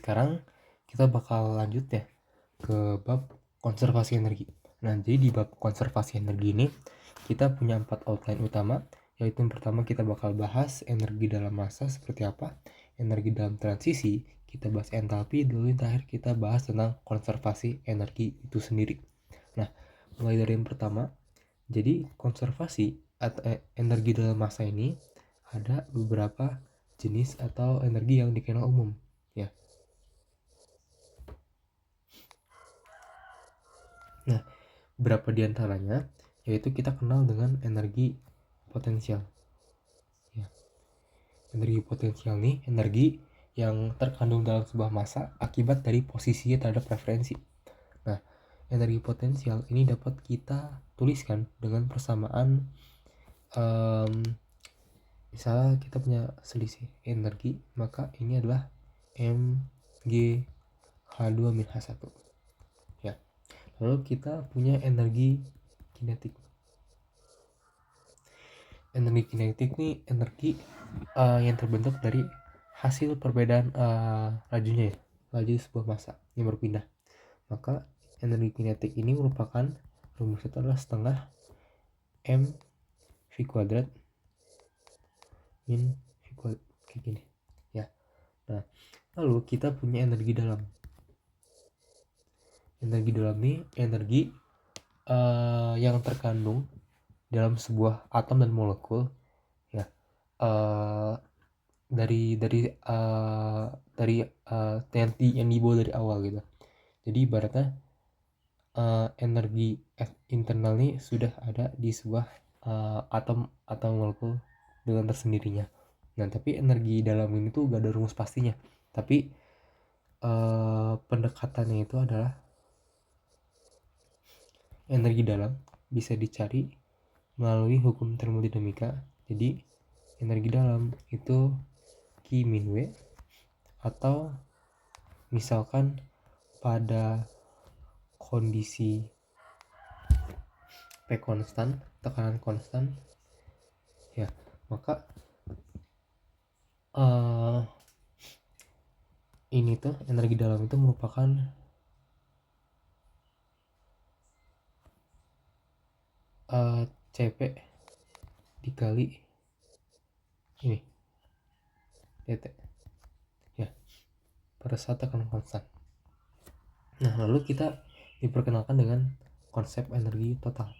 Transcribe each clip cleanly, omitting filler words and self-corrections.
sekarang kita bakal lanjut ya ke bab konservasi energi. Nah, jadi di bab konservasi energi ini kita punya 4 outline utama, yaitu yang pertama kita bakal bahas energi dalam massa seperti apa, energi dalam transisi, kita bahas entalpi, dulu yang terakhir kita bahas tentang konservasi energi itu sendiri. Nah, mulai dari yang pertama, jadi konservasi atau energi dalam massa ini ada beberapa jenis atau energi yang dikenal umum ya. Nah, berapa diantaranya yaitu kita kenal dengan energi potensial ya. Energi potensial nih energi yang terkandung dalam sebuah massa akibat dari posisinya terhadap referensi. Nah, energi potensial ini dapat kita tuliskan dengan persamaan misalnya kita punya selisih energi, maka ini adalah MgH2-H1 ya. Lalu kita punya energi kinetik. Energi kinetik ini energi yang terbentuk dari hasil perbedaan lajunya ya, laju sebuah massa yang berpindah. Maka energi kinetik ini merupakan rumusnya adalah setengah m v kuadrat min v kuadrat kayak gini ya. Nah, lalu kita punya energi dalam. Energi dalam ini energi yang terkandung dalam sebuah atom dan molekul ya, dari yang dibawa dari awal gitu. Jadi ibaratnya energi internal ini sudah ada di sebuah atom atau molekul dengan tersendirinya. Nah, tapi energi dalam ini tuh gak ada rumus pastinya, tapi pendekatannya itu adalah energi dalam bisa dicari melalui hukum termodinamika. Jadi energi dalam itu Q min W, atau misalkan pada kondisi P konstan, tekanan konstan ya, maka ini tuh energi dalam itu merupakan Cp dikali ini dt ya pada saat tekanan konstan. Nah, lalu kita diperkenalkan dengan konsep energi total.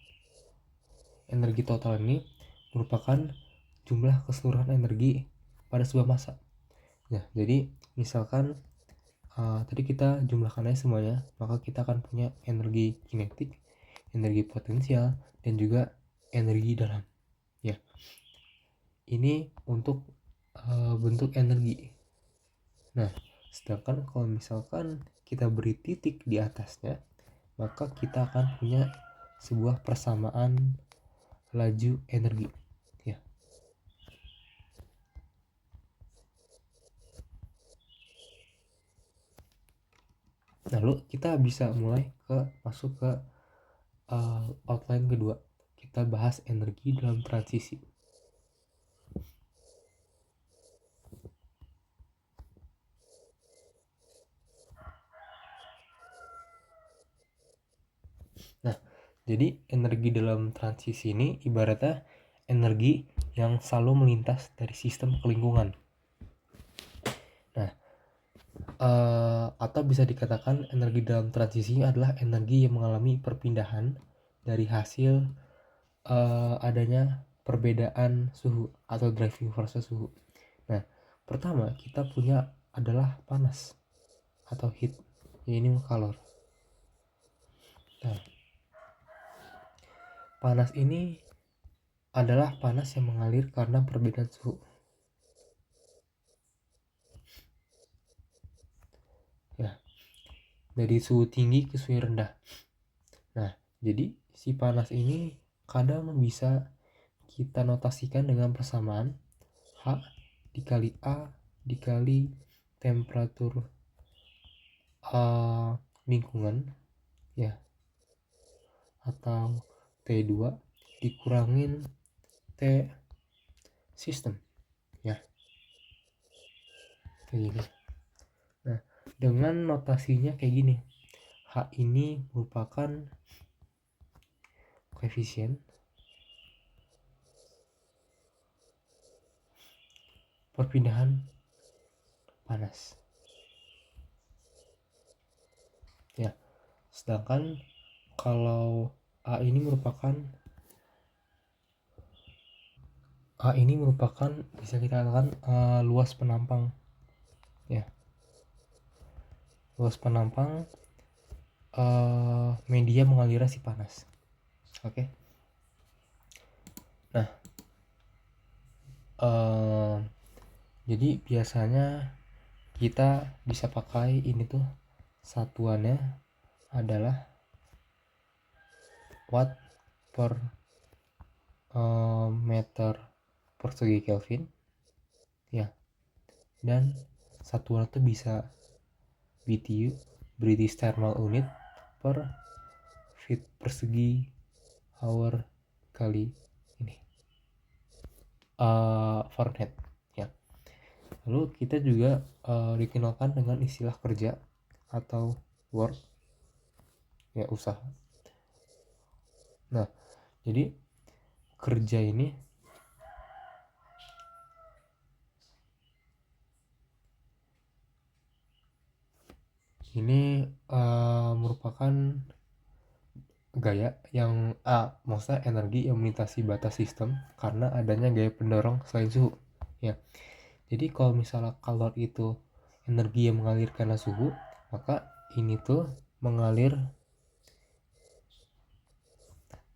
Energi total ini merupakan jumlah keseluruhan energi pada sebuah massa. Nah, jadi misalkan tadi kita jumlahkan aja semuanya, maka kita akan punya energi kinetik, energi potensial, dan juga energi dalam ya. Ini untuk bentuk energi. Nah, sedangkan kalau misalkan kita beri titik di atasnya, maka kita akan punya sebuah persamaan laju energi ya. Lalu kita bisa mulai masuk ke outline kedua. Kita bahas energi dalam transisi. Nah, jadi energi dalam transisi ini ibaratnya energi yang selalu melintas dari sistem ke lingkungan. Nah, atau bisa dikatakan energi dalam transisi adalah energi yang mengalami perpindahan dari hasil adanya perbedaan suhu atau driving force suhu. Nah, pertama kita punya adalah panas atau heat, ini kalor. Nah, panas ini adalah panas yang mengalir karena perbedaan suhu ya, dari suhu tinggi ke suhu rendah. Nah, jadi si panas ini kadang bisa kita notasikan dengan persamaan H dikali A dikali temperatur lingkungan ya, atau T2 dikurangin T sistem ya, kayak gini. Nah, dengan notasinya kayak gini. H ini merupakan koefisien perpindahan panas. Ya, sedangkan kalau A ini merupakan bisa kita katakan luas penampang. Ya, luas penampang media mengalir si panas. Oke. Nah, jadi biasanya kita bisa pakai ini tuh satuannya adalah watt per meter persegi Kelvin, ya. Dan satuan itu bisa BTU, British Thermal Unit, per feet persegi hour kali ini Fahrenheit, ya. Lalu kita juga dikenalkan dengan istilah kerja atau work, ya, usaha. Nah, jadi kerja ini merupakan gaya yang maksudnya energi yang melintasi batas sistem karena adanya gaya pendorong selain suhu, ya. Jadi kalau misalnya kalor itu energi yang mengalir karena suhu, maka ini tuh mengalir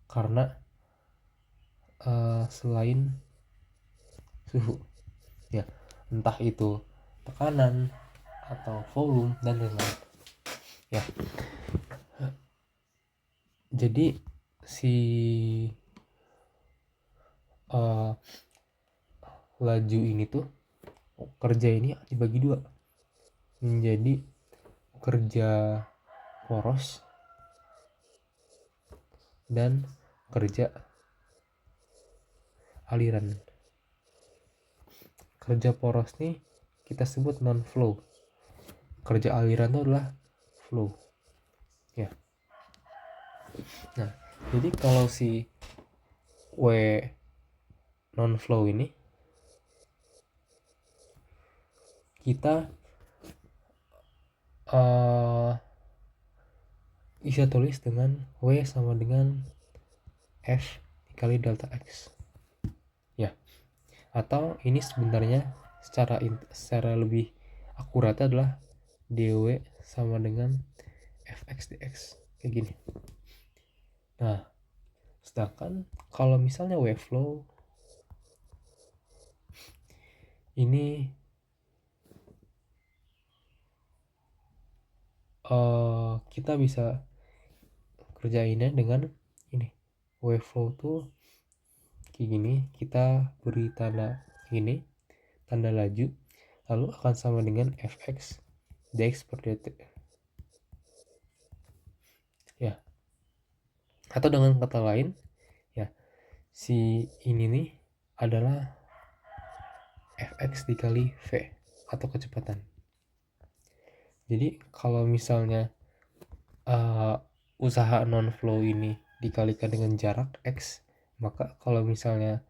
karena selain suhu, ya, entah itu tekanan atau volume dan lain-lain, ya. Jadi si laju ini tuh, kerja ini dibagi dua menjadi kerja poros dan kerja aliran. Kerja poros nih kita sebut non flow, kerja aliran itu adalah flow, ya. Nah, jadi kalau si W non flow ini kita bisa tulis dengan W sama dengan F dikali delta X, ya. Atau ini sebenarnya secara lebih akurat adalah dW sama dengan Fx dx, kayak gini. Nah, sedangkan kalau misalnya wave flow ini kita bisa kerjainnya dengan ini. Wave flow tuh kayak gini, kita beri tanda ini, tanda laju, lalu akan sama dengan Fx dx per dt, ya. Atau dengan kata lain, ya, si ini nih adalah Fx dikali V atau kecepatan. Jadi kalau misalnya usaha non flow ini dikalikan dengan jarak X, maka kalau misalnya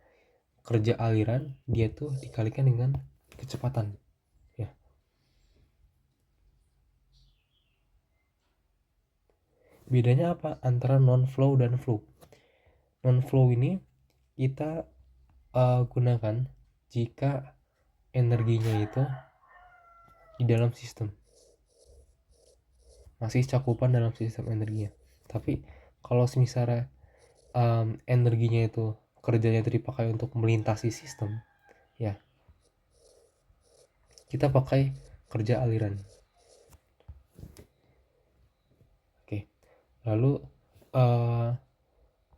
kerja aliran dia tuh dikalikan dengan kecepatan, ya. Bedanya apa antara non flow dan flow? Non flow ini kita gunakan jika energinya itu di dalam sistem, masih cakupan dalam sistem energinya. Tapi kalau misalnya energinya itu kerjanya itu dipakai untuk melintasi sistem, ya, kita pakai kerja aliran. Oke. Lalu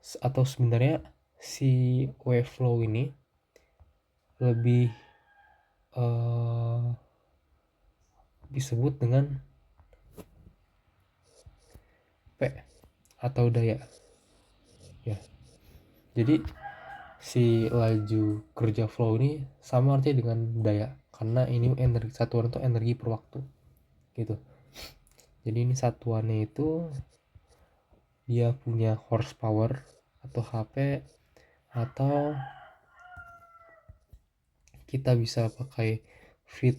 atau sebenarnya si wave flow ini lebih disebut dengan P atau daya, ya. Jadi si laju kerja flow ini sama artinya dengan daya karena ini energi, satuan itu energi per waktu, gitu. Jadi ini satuannya itu dia punya horsepower atau HP, atau kita bisa pakai feet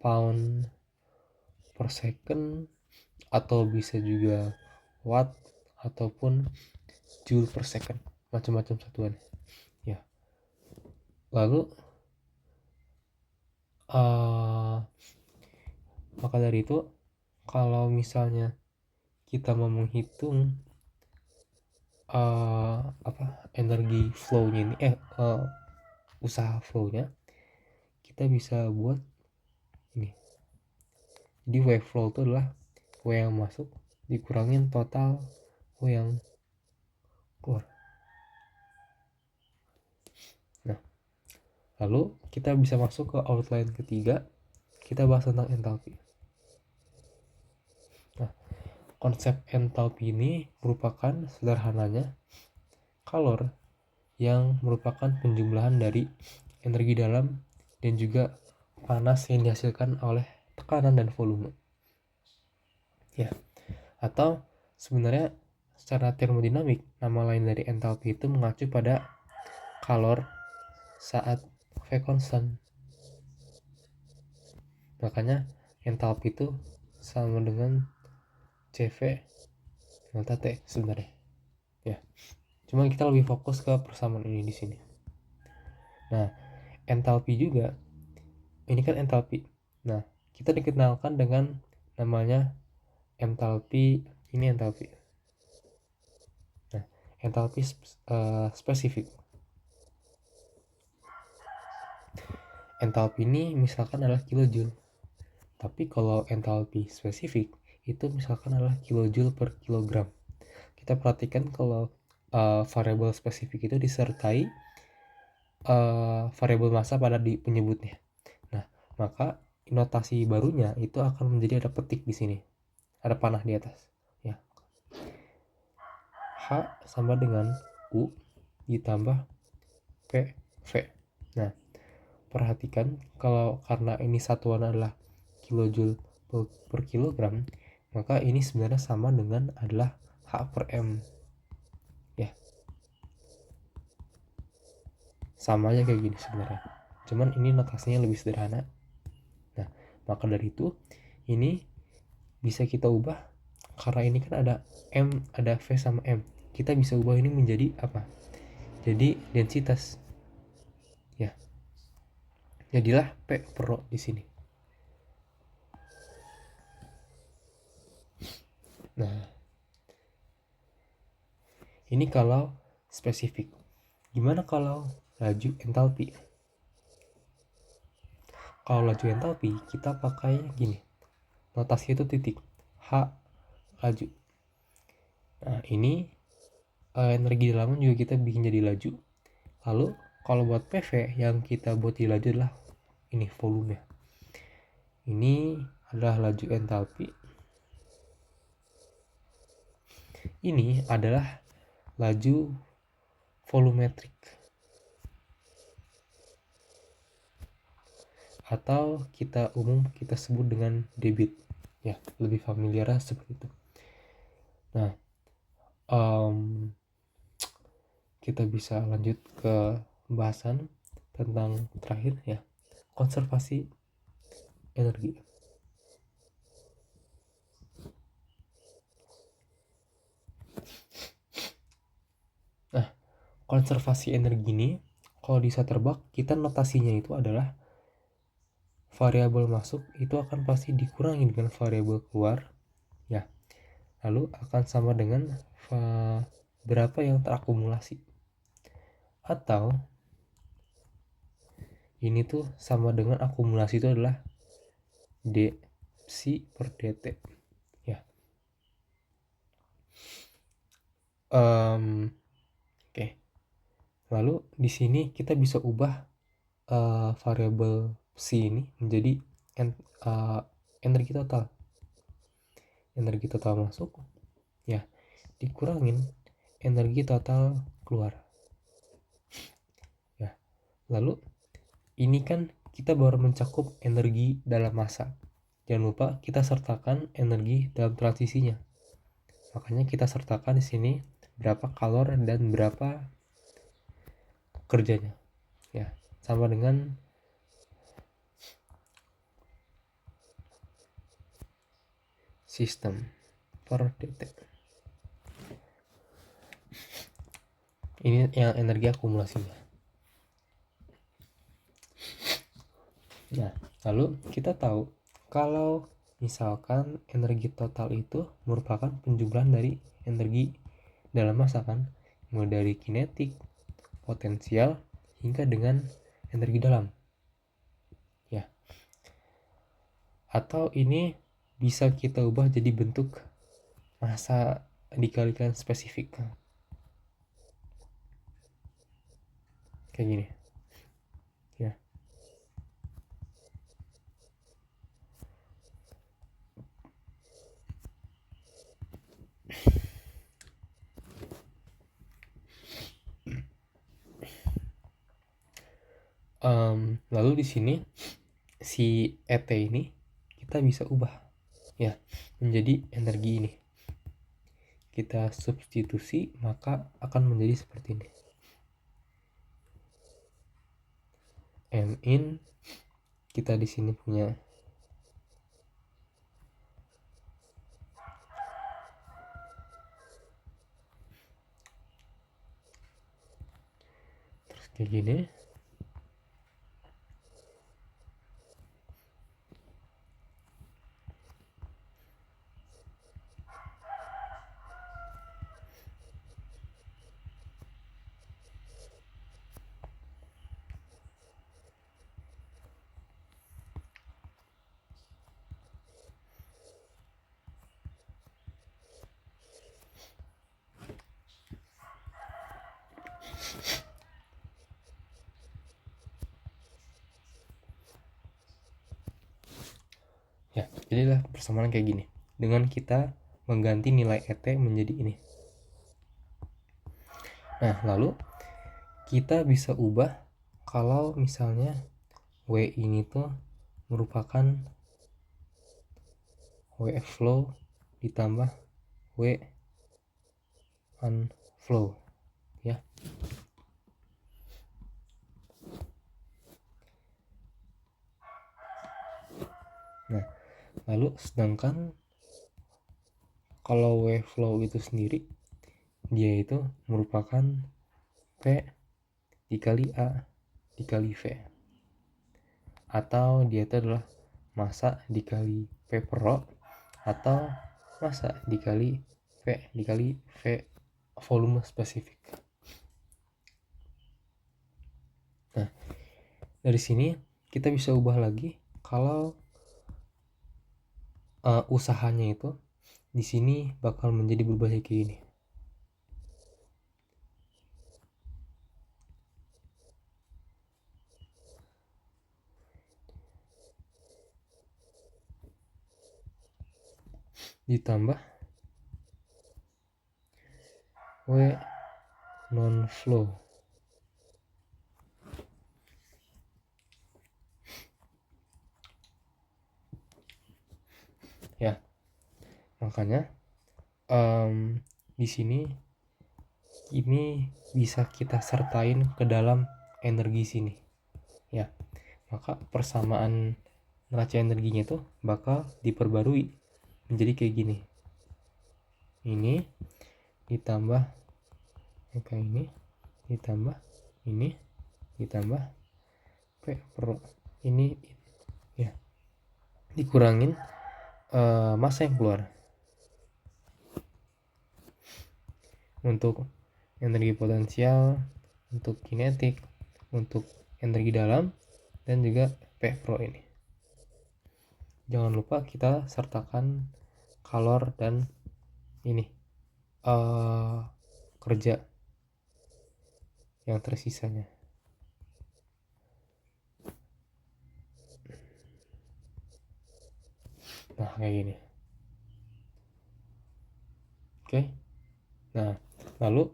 pound per second, atau bisa juga watt ataupun joule per second, macam-macam satuan ya. Lalu maka dari itu kalau misalnya kita mau menghitung energi flow-nya ini usaha flow-nya, kita bisa buat ini. Jadi wave flow itu adalah W yang masuk dikurangin total W yang keluar. Nah, lalu kita bisa masuk ke outline ketiga, kita bahas tentang entalpi. Nah, konsep entalpi ini merupakan sederhananya kalor yang merupakan penjumlahan dari energi dalam dan juga panas yang dihasilkan oleh tekanan dan volume. Ya, atau sebenarnya secara termodinamik, nama lain dari entalpi itu mengacu pada kalor saat V konstan. Makanya entalpi itu sama dengan CV delta T sebenarnya. Ya. Cuma kita lebih fokus ke persamaan ini di sini. Nah, entalpi juga ini kan entalpi. Nah, kita dikenalkan dengan namanya entalpi, ini entalpi. Nah, entalpi spesifik. Entalpi ini misalkan adalah kilojoule. Tapi kalau entalpi spesifik itu misalkan adalah kilojoule per kilogram. Kita perhatikan kalau variabel spesifik itu disertai variabel massa pada di penyebutnya. Nah, maka notasi barunya itu akan menjadi ada petik di sini. Ada panah di atas, ya. H sama dengan U ditambah PV. Nah, perhatikan kalau karena ini satuan adalah kilojoule per kilogram, maka ini sebenarnya sama dengan adalah H per M. Ya. Sama aja kayak gini sebenarnya. Cuman ini notasinya lebih sederhana. Nah, maka dari itu ini bisa kita ubah karena ini kan ada M, ada V sama M. Kita bisa ubah ini menjadi apa? Jadi densitas. Ya. Jadilah P per rho di sini. Nah, ini kalau spesifik. Gimana kalau laju entalpi? Kalau laju entalpi kita pakai gini. Notasi itu titik. H laju. Nah, ini energi dalamnya juga kita bikin jadi laju. Lalu kalau buat PV yang kita buat di laju adalah ini volume. Ini adalah laju entalpi. Ini adalah laju volumetrik atau kita sebut dengan debit. Ya, lebih familiar seperti itu. Nah, kita bisa lanjut ke pembahasan tentang terakhir ya, konservasi energi. Nah, konservasi energi ini kalau di Shutterbug kita notasinya itu adalah variabel masuk itu akan pasti dikurangi dengan variabel keluar ya, lalu akan sama dengan berapa yang terakumulasi, atau ini tuh sama dengan akumulasi itu adalah dpsi per dt ya. Oke. Lalu di sini kita bisa ubah variabel psi ini menjadi energi total. Energi total masuk ya dikurangin energi total keluar. Ya. Lalu ini kan kita baru mencakup energi dalam massa. jangan lupa kita sertakan energi dalam transisinya. Makanya kita sertakan di sini berapa kalor dan berapa kerjanya. Ya, sama dengan sistem per detik. Ini yang energi akumulasinya. Nah, lalu kita tahu kalau misalkan energi total itu merupakan penjumlahan dari energi dalam massa kan, mulai dari kinetik, potensial, hingga dengan energi dalam. Ya. Atau ini bisa kita ubah jadi bentuk massa dikalikan spesifik. Kayak gini. Ya. Lalu di sini si ET ini kita bisa ubah ya menjadi energi ini. Kita substitusi maka akan menjadi seperti ini. M in kita di sini punya terus kayak gini. Ya, jadilah persamaan kayak gini. Dengan kita mengganti nilai ET menjadi ini. Nah, lalu kita bisa ubah kalau misalnya W ini tuh merupakan WF flow ditambah W unflow ya. Nah, lalu sedangkan kalau wave flow itu sendiri dia itu merupakan P dikali A dikali V, atau dia itu adalah massa dikali P per rho, atau massa dikali V dikali V volume spesifik. Nah, dari sini kita bisa ubah lagi kalau usahanya itu di sini bakal menjadi berubah kayak gini. Ditambah W non flow. Ya, makanya di sini ini bisa kita sertain ke dalam energi sini ya, maka persamaan neraca energinya itu bakal diperbarui menjadi kayak gini. Ini ditambah kayak ini ditambah ini ditambah P per ini ya, dikurangin massa yang keluar. Untuk energi potensial, untuk kinetik, untuk energi dalam, dan juga P pro ini. Jangan lupa kita sertakan kalor dan ini kerja yang tersisanya. Nah, kayak gini. Oke. Nah, lalu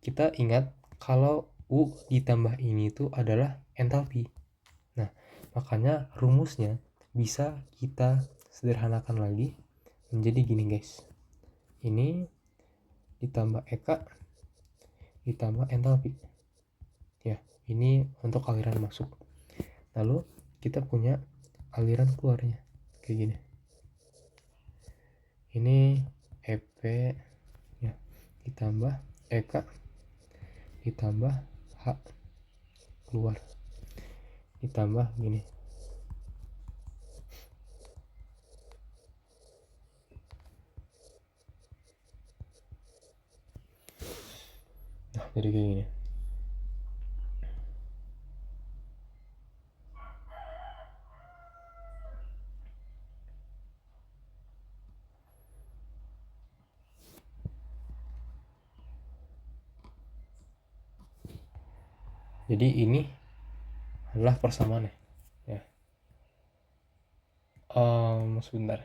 kita ingat kalau U ditambah ini itu adalah entalpi. Nah, makanya rumusnya bisa kita sederhanakan lagi menjadi gini guys. Ini ditambah Eka ditambah entalpi. Ya, ini untuk aliran masuk. Lalu kita punya aliran keluarnya kayak gini. Ini EP ya, ditambah Eka ditambah H keluar ditambah gini. Nah, jadi kayak gini. Jadi ini adalah persamaannya ya. Sebentar.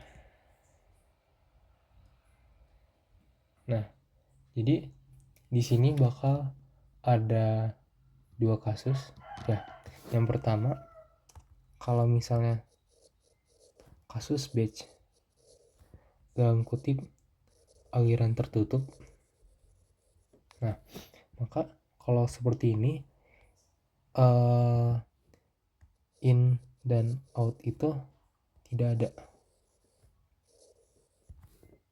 Nah, jadi di sini bakal ada dua kasus ya. Yang pertama, kalau misalnya kasus batch dalam kutip aliran tertutup, nah maka kalau seperti ini in dan out itu tidak ada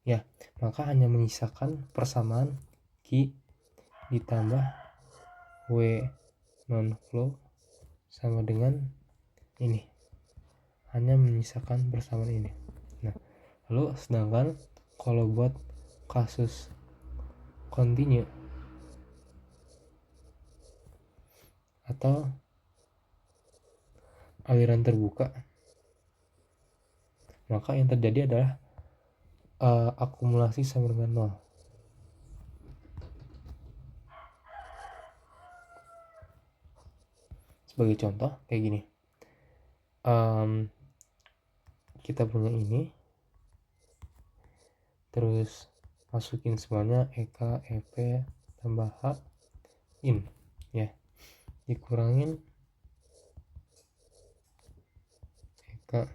ya, maka hanya menyisakan persamaan Q ditambah W non flow sama dengan ini, hanya menyisakan persamaan ini. Nah, lalu sedangkan kalau buat kasus continue atau aliran terbuka, maka yang terjadi adalah akumulasi sama dengan 0. Sebagai contoh kayak gini, kita punya ini, terus masukin semuanya EK, EP tambah H in ya, dikurangin EK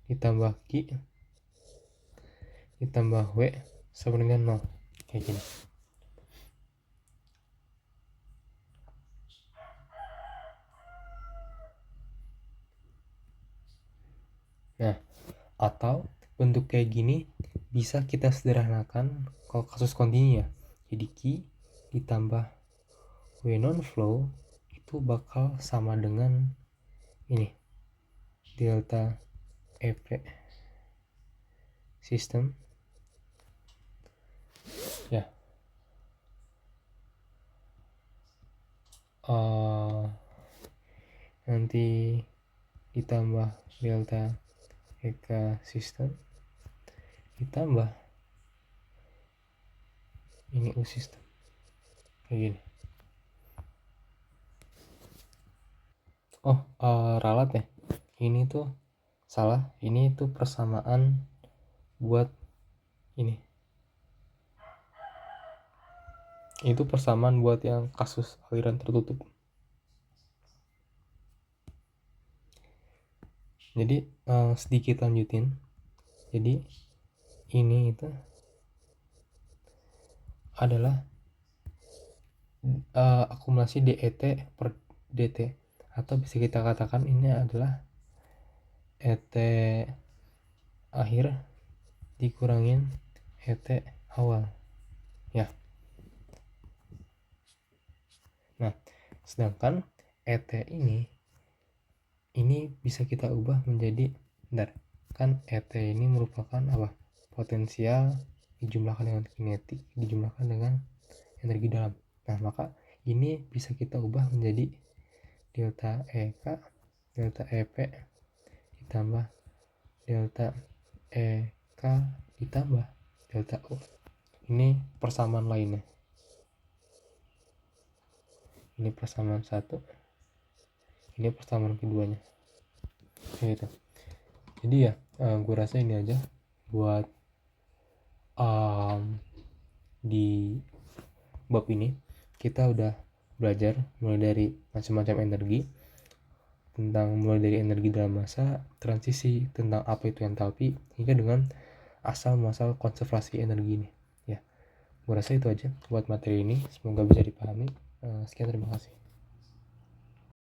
ditambah Q ditambah W sama dengan 0 kayak gini. Nah, atau bentuk kayak gini bisa kita sederhanakan kalau kasus kontinu ya. Jadi Q ditambah W non flow itu bakal sama dengan ini, delta EP sistem ya. Nanti ditambah delta EK sistem ditambah ini U sistem kayak gini. Ralat ya, ini tuh salah, ini tuh persamaan buat ini, itu persamaan buat yang kasus aliran tertutup. Jadi sedikit lanjutin, jadi ini itu adalah akumulasi DET per DT, atau bisa kita katakan ini adalah ET akhir dikurangin ET awal ya. Nah, sedangkan ET ini bisa kita ubah menjadi kan ET ini merupakan apa? Potensial dijumlahkan dengan kinetik dijumlahkan dengan energi dalam. Nah, maka ini bisa kita ubah menjadi delta EK delta EP ditambah delta EK ditambah delta U. Ini persamaan lainnya. Ini persamaan satu, ini persamaan keduanya gitu. Jadi ya gue rasa ini aja buat di bab ini. Kita udah belajar mulai dari macam-macam energi, tentang mulai dari energi dalam masa, transisi, tentang apa itu entalpi, hingga dengan asal muasal konservasi energi ini. Ya, gue rasa itu aja buat materi ini. Semoga bisa dipahami. Sekian, terima kasih.